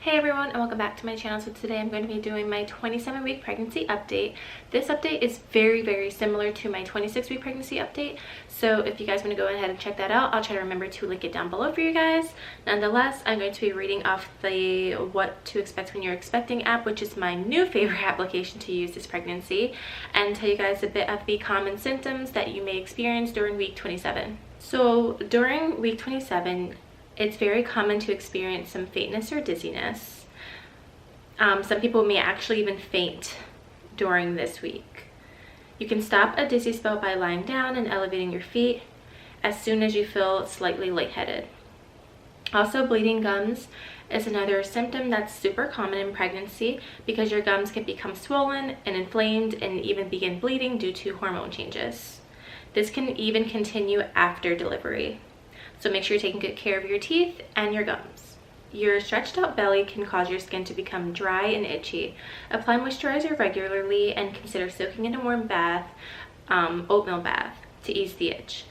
Hey everyone, and welcome back to my channel. So today I'm going to be doing my 27-week pregnancy update. This update is very similar to my 26-week pregnancy update. So if you guys want to go ahead and check that out, I'll try to remember to link it down below for you guys. Nonetheless, I'm going to be reading off the What to Expect When You're Expecting app, which is my new favorite application to use this pregnancy, and tell you guys a bit of the common symptoms that you may experience during week 27. So during week 27, it's very common to experience some faintness or dizziness. Some people may actually even faint during this week. You can stop a dizzy spell by lying down and elevating your feet as soon as you feel slightly lightheaded. Also, bleeding gums is another symptom that's super common in pregnancy because your gums can become swollen and inflamed and even begin bleeding due to hormone changes. This can even continue after delivery. So make sure you're taking good care of your teeth and your gums. Your stretched out belly can cause your skin to become dry and itchy. Apply moisturizer regularly and consider soaking in a warm bath, oatmeal bath, to ease the itch.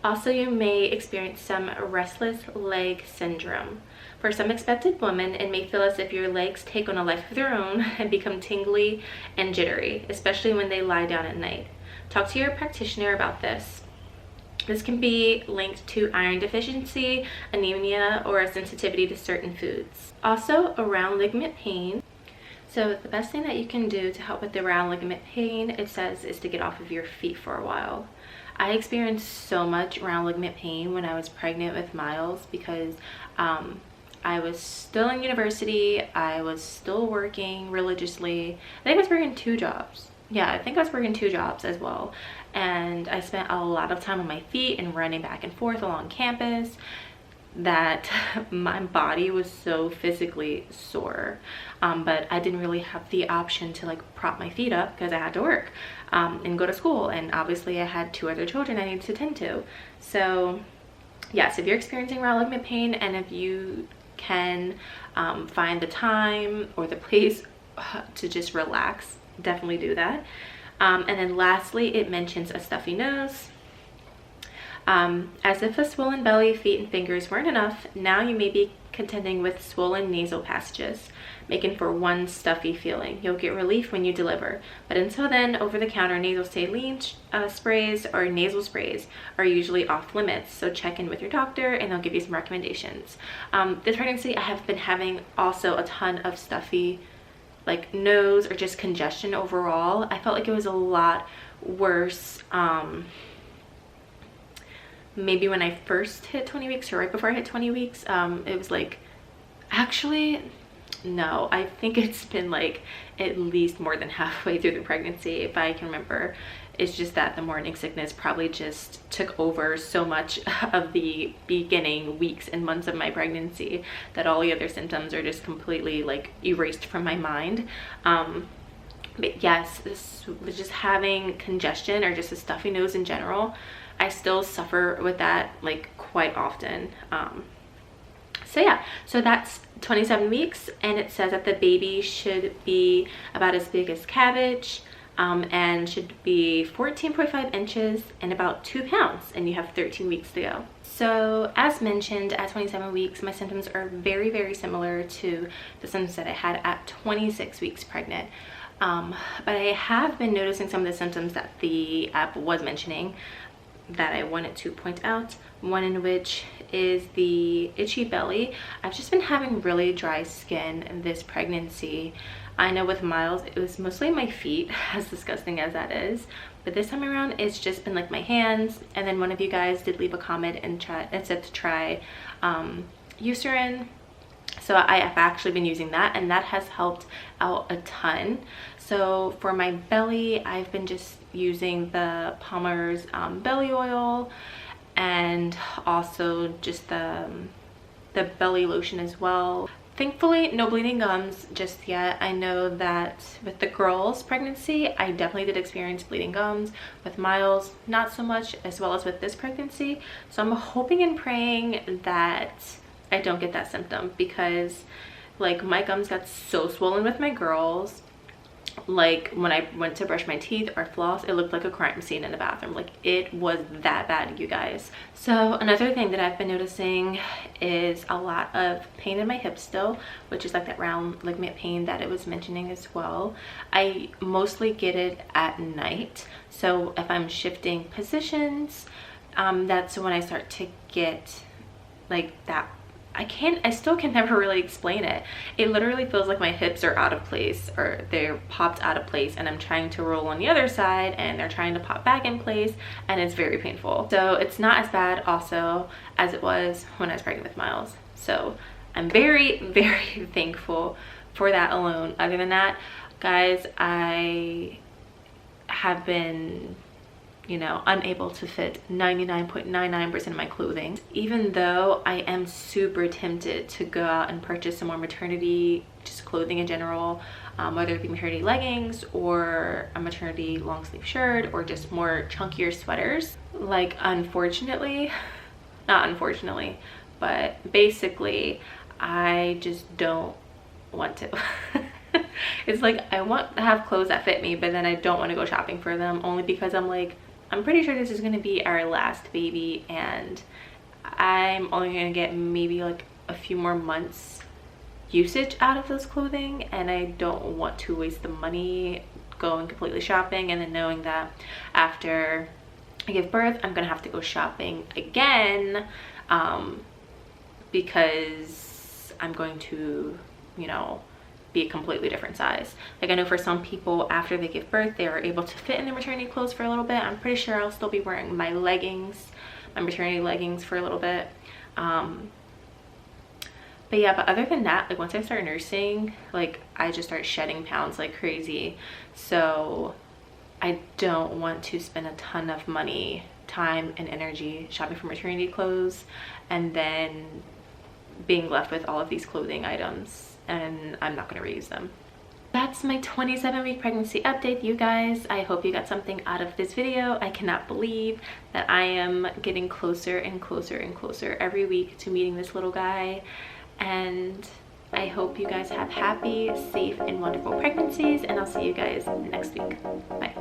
Also, you may experience some restless leg syndrome. For some expectant women, it may feel as if your legs take on a life of their own and become tingly and jittery, especially when they lie down at night. Talk to your practitioner about this. This can be linked to iron deficiency, anemia, or a sensitivity to certain foods. Also, around ligament pain. So the best thing that you can do to help with the around ligament pain, it says, is to get off of your feet for a while. I experienced so much around ligament pain when I was pregnant with Miles because I was still in university. I was still working religiously. I think I was working 2 jobs. Yeah, I think I was working 2 jobs as well. And I spent a lot of time on my feet and running back and forth along campus that my body was so physically sore. But I didn't really have the option to like prop my feet up because I had to work and go to school. And obviously I had 2 other children I needed to tend to. So yes, if you're experiencing around ligament pain and if you can find the time or the place to just relax, definitely do that. And then lastly, it mentions a stuffy nose. As if a swollen belly, feet, and fingers weren't enough, now you may be contending with swollen nasal passages, making for one stuffy feeling. You'll get relief when you deliver. But until then, over-the-counter nasal saline sprays or nasal sprays are usually off limits. So check in with your doctor and they'll give you some recommendations. This pregnancy, I have been having also a ton of stuffy like nose or just congestion overall. I felt like it was a lot worse maybe when I first hit 20 weeks or right before I hit 20 weeks. It was like, actually no, I think it's been like at least more than halfway through the pregnancy, if I can remember. It's just that the morning sickness probably just took over so much of the beginning weeks and months of my pregnancy that all the other symptoms are just completely like erased from my mind. But yes, this was just having congestion or just a stuffy nose in general. I still suffer with that like quite often. So yeah, so that's 27 weeks, and it says that the baby should be about as big as cabbage, and should be 14.5 inches and about 2 pounds, and you have 13 weeks to go. So as mentioned, at 27 weeks, my symptoms are very similar to the symptoms that I had at 26 weeks pregnant. But I have been noticing some of the symptoms that the app was mentioning that I wanted to point out. One in which is the itchy belly. I've just been having really dry skin this pregnancy. I know with Miles it was mostly my feet, as disgusting as that is, but this time around it's just been like my hands. And then one of you guys did leave a comment and said to try Eucerin. So I have actually been using that, and that has helped out a ton. So for my belly, I've been just using the Palmer's belly oil, and also just the belly lotion as well. Thankfully, no bleeding gums just yet. I know that with the girls' pregnancy, I definitely did experience bleeding gums. With Miles, not so much, as well as with this pregnancy. So I'm hoping and praying that I don't get that symptom, because like my gums got so swollen with my girls, like when I went to brush my teeth or floss, it looked like a crime scene in the bathroom. Like it was that bad, you guys. So another thing that I've been noticing is a lot of pain in my hips still, which is like that round ligament pain that it was mentioning as well. I mostly get it at night. So if I'm shifting positions, that's when I start to get like that. I still can never really explain it. It literally feels like my hips are out of place, or they're popped out of place, and I'm trying to roll on the other side and they're trying to pop back in place, and it's very painful. So it's not as bad also as it was when I was pregnant with Miles. So I'm very, very thankful for that alone. Other than that, guys, I have been, you know, unable to fit 99.99% of my clothing. Even though I am super tempted to go out and purchase some more maternity, just clothing in general, whether it be maternity leggings or a maternity long sleeve shirt or just more chunkier sweaters. Like, unfortunately, not unfortunately, but basically, I just don't want to. It's like I want to have clothes that fit me, but then I don't want to go shopping for them, only because I'm like, I'm pretty sure this is going to be our last baby, and I'm only going to get maybe like a few more months usage out of this clothing, and I don't want to waste the money going completely shopping and then knowing that after I give birth I'm going to have to go shopping again, because I'm going to, you know, be a completely different size. Like, I know for some people after they give birth they are able to fit in their maternity clothes for a little bit. I'm pretty sure I'll still be wearing my leggings, my maternity leggings, for a little bit. But yeah, but other than that, like once I start nursing, like I just start shedding pounds like crazy. So I don't want to spend a ton of money, time, and energy shopping for maternity clothes and then being left with all of these clothing items, and I'm not going to reuse them. That's my 27-week pregnancy update, you guys. I hope you got something out of this video. I cannot believe that I am getting closer and closer and closer every week to meeting this little guy, and I hope you guys have happy, safe, and wonderful pregnancies, and I'll see you guys next week. Bye.